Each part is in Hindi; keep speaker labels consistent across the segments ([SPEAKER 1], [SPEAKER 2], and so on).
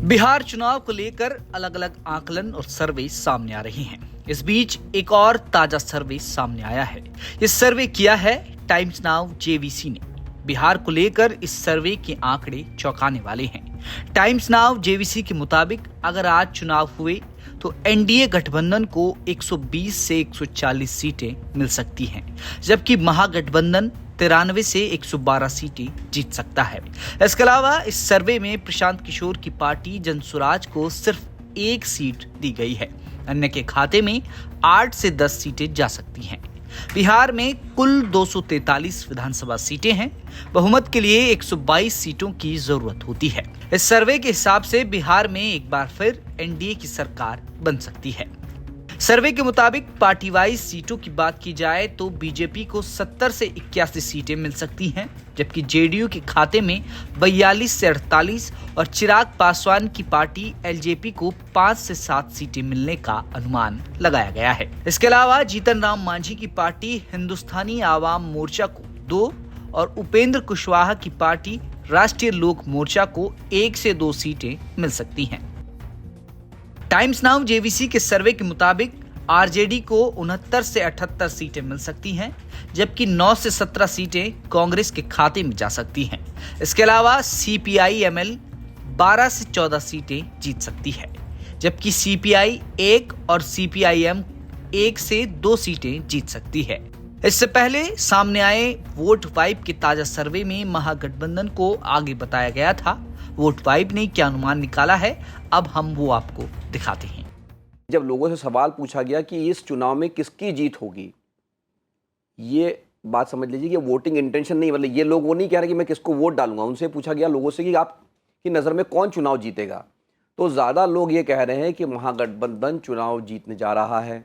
[SPEAKER 1] बिहार चुनाव को लेकर अलग अलग आकलन और सर्वे सामने आ रहे हैं। इस बीच एक और ताजा सर्वे सामने आया है। इस सर्वे किया है टाइम्स नाउ जेवीसी ने। बिहार को लेकर इस सर्वे के आंकड़े चौंकाने वाले हैं। टाइम्स नाउ जेवीसी के मुताबिक अगर आज चुनाव हुए तो एनडीए गठबंधन को 120 से 140 सीटें मिल सकती हैं, जबकि महागठबंधन 93 से 112 सीटें जीत सकता है। इसके अलावा इस सर्वे में प्रशांत किशोर की पार्टी जनसुराज को सिर्फ एक सीट दी गई है। अन्य के खाते में 8 से 10 सीटें जा सकती हैं। बिहार में कुल 243 विधानसभा सीटें हैं। बहुमत के लिए 122 सीटों की जरूरत होती है। इस सर्वे के हिसाब से बिहार में एक बार फिर एनडीए की सरकार बन सकती है। सर्वे के मुताबिक पार्टी वाइज सीटों की बात की जाए तो बीजेपी को 70 से 81 सीटें मिल सकती हैं, जबकि जेडीयू के खाते में 42 से 48 और चिराग पासवान की पार्टी एलजेपी को 5 से 7 सीटें मिलने का अनुमान लगाया गया है। इसके अलावा जीतन राम मांझी की पार्टी हिंदुस्तानी आवाम मोर्चा को 2 और उपेंद्र कुशवाहा की पार्टी राष्ट्रीय लोक मोर्चा को 1 से 2 सीटें मिल सकती हैं। टाइम्स नाउ जेवीसी के सर्वे के मुताबिक आरजेडी को 69 से 78 सीटें मिल सकती हैं, जबकि 9 से 17 सीटें कांग्रेस के खाते में जा सकती हैं। इसके अलावा सीपीआई-एमएल 12 से 14 सीटें जीत सकती है, जबकि सीपीआई 1 और सीपीआई-एम 1 से 2 सीटें जीत सकती है। इससे पहले सामने आए वोट वाइब के ताजा सर्वे में महागठबंधन को आगे बताया गया था। वोट वाइब ने क्या अनुमान निकाला है, अब हम वो आपको दिखाते हैं।
[SPEAKER 2] जब लोगों से सवाल पूछा गया कि इस चुनाव में किसकी जीत होगी, ये बात समझ लीजिए कि वोटिंग इंटेंशन नहीं, मतलब ये लोग वो नहीं कह रहे कि मैं किसको वोट डालूंगा। उनसे पूछा गया लोगों से कि आपकी नज़र में कौन चुनाव जीतेगा, तो ज़्यादा लोग ये कह रहे हैं कि महागठबंधन चुनाव जीतने जा रहा है।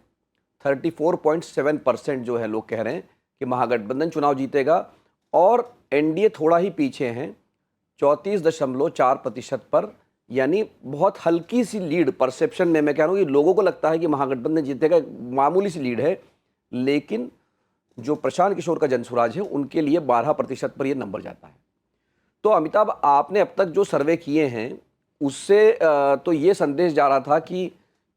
[SPEAKER 2] 34.7% जो है लोग कह रहे हैं कि महागठबंधन चुनाव जीतेगा, और एनडीए थोड़ा ही पीछे हैं 34.4% पर, यानी बहुत हल्की सी लीड परसेप्शन में। मैं कह रहा हूँ कि लोगों को लगता है कि महागठबंधन जीतेगा, मामूली सी लीड है, लेकिन जो प्रशांत किशोर का जनसुराज है उनके लिए 12% पर यह नंबर जाता है। तो अमिताभ, आपने अब तक जो सर्वे किए हैं उससे तो ये संदेश जा रहा था कि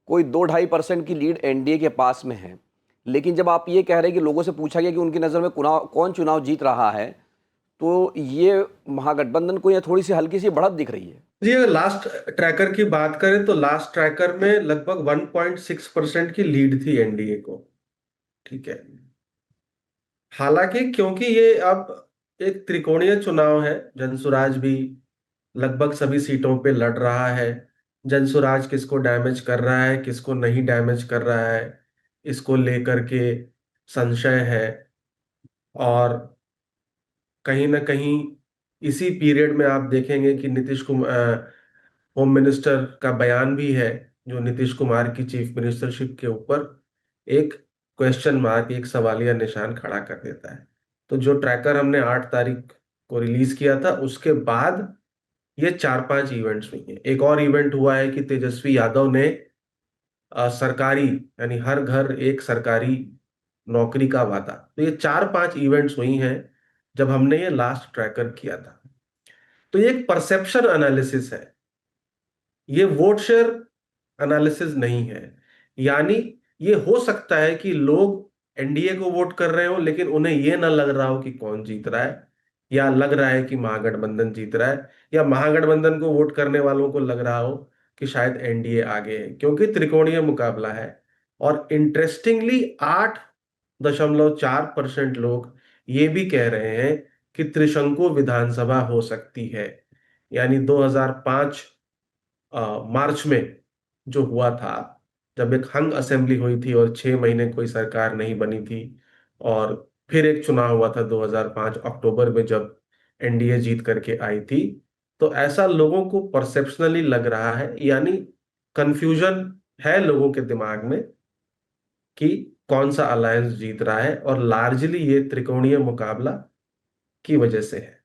[SPEAKER 2] कोई 2-2.5% की लीड एनडीए के पास में है, लेकिन जब आप ये कह रहे हैं कि लोगों से पूछा गया कि उनकी नज़र में कौन चुनाव जीत रहा है, तो ये महागठबंधन को ये थोड़ी सी हल्की सी बढ़त दिख रही है।
[SPEAKER 3] जी, अगर लास्ट ट्रैकर की बात करें तो लास्ट ट्रैकर में लगभग 1.6% की लीड थी एनडीए को। ठीक है, हालांकि क्योंकि ये अब एक त्रिकोणीय चुनाव है, जनसुराज भी लगभग सभी सीटों पे लड़ रहा है। जनसुराज किसको डैमेज कर रहा है, किसको नहीं डैमेज कर रहा है, इसको लेकर के संशय है। और कहीं ना कहीं इसी पीरियड में आप देखेंगे कि नीतीश कुमार होम मिनिस्टर का बयान भी है, जो नीतीश कुमार की चीफ मिनिस्टरशिप के ऊपर एक क्वेश्चन मार्क, एक सवालिया निशान खड़ा कर देता है। तो जो ट्रैकर हमने 8 तारीख को रिलीज किया था, उसके बाद ये 4-5 इवेंट्स हुई हैं। एक और इवेंट हुआ है कि तेजस्वी यादव ने सरकारी, यानी हर घर एक सरकारी नौकरी का वादा। तो ये 4-5 इवेंट्स हुई हैं जब हमने ये लास्ट ट्रैकर किया था। तो ये एक परसेप्शन एनालिसिस है, ये वोट शेयर एनालिसिस नहीं है। यानी ये हो सकता है कि लोग एनडीए को वोट कर रहे हो, लेकिन उन्हें ये ना लग रहा हो कि कौन जीत रहा है, या लग रहा है कि महागठबंधन जीत रहा है, या महागठबंधन को वोट करने वालों को लग रहा हो कि शायद एनडीए आगे है, क्योंकि त्रिकोणीय मुकाबला है। और इंटरेस्टिंगली 8.4% लोग ये भी कह रहे हैं कि त्रिशंकु विधानसभा हो सकती है। यानी 2005 मार्च में जो हुआ था, जब एक हंग असेंबली हुई थी और 6 महीने कोई सरकार नहीं बनी थी, और फिर एक चुनाव हुआ था 2005 अक्टूबर में जब एनडीए जीत करके आई थी। तो ऐसा लोगों को परसेप्शनली लग रहा है, यानी कंफ्यूजन है लोगों के दिमाग में कि कौन सा अलायंस जीत रहा है, और लार्जली ये त्रिकोणीय मुकाबला की वजह से है।